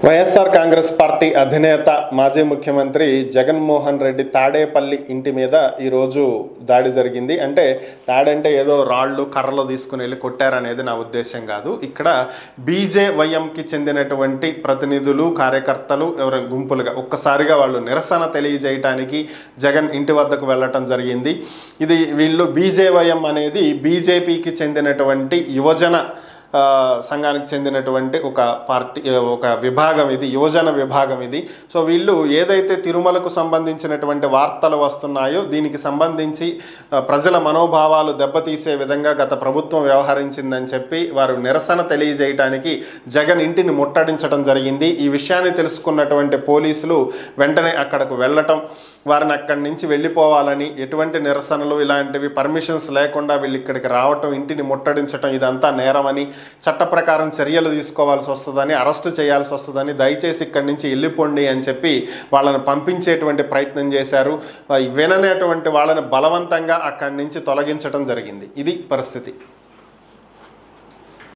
YSR Congress party అధినేత మాజీ ముఖ్యమంత్రి జగన్మోహన్ రెడ్డి తాడేపల్లి ఇంటి మీద ఈరోజు దాడి జరిగింది. అంటే దాడి అంటే ఏదో రాళ్ళు కర్రలు తీసుకుని వెళ్ళి కొట్టారనేది నా ఉద్దేశం కాదు. ఇక్కడ బీజేవైఎంకి చెందినటువంటి ప్రతినిధులు కార్యకర్తలు ఎవరైనా గుంపులుగా ఒక్కసారిగా వాళ్ళు నిరసన తెలియజేయడానికి జగన్ ఇంటి వద్దకు వెళ్ళటం జరిగింది. ఇది వీళ్ళు బీజేవైఎం అనేది బీజేపీకి చెందినటువంటి యువజన సంఘానికి చెందినటువంటి ఒక పార్టీ ఒక విభాగం, ఇది యువజన విభాగం ఇది. సో వీళ్ళు ఏదైతే తిరుమలకు సంబంధించినటువంటి వార్తలు వస్తున్నాయో దీనికి సంబంధించి ప్రజల మనోభావాలు దెబ్బతీసే విధంగా గత ప్రభుత్వం వ్యవహరించిందని చెప్పి వారు నిరసన తెలియజేయడానికి జగన్ ఇంటిని ముట్టడించడం జరిగింది. ఈ విషయాన్ని తెలుసుకున్నటువంటి పోలీసులు వెంటనే అక్కడకు వెళ్ళటం, వారిని అక్కడి నుంచి వెళ్ళిపోవాలని, ఎటువంటి నిరసనలు ఇలాంటివి పర్మిషన్స్ లేకుండా వీళ్ళు ఇక్కడికి రావటం, ఇంటిని ముట్టడించడం ఇదంతా నేరమని, చట్ట ప్రకారం చర్యలు తీసుకోవాల్సి వస్తుందని, అరెస్టు చేయాల్సి వస్తుందని, దయచేసి ఇక్కడి నుంచి వెళ్ళిపోండి అని చెప్పి వాళ్ళని పంపించేటువంటి ప్రయత్నం చేశారు. విననేటువంటి వాళ్ళని బలవంతంగా అక్కడి నుంచి తొలగించడం జరిగింది. ఇది పరిస్థితి.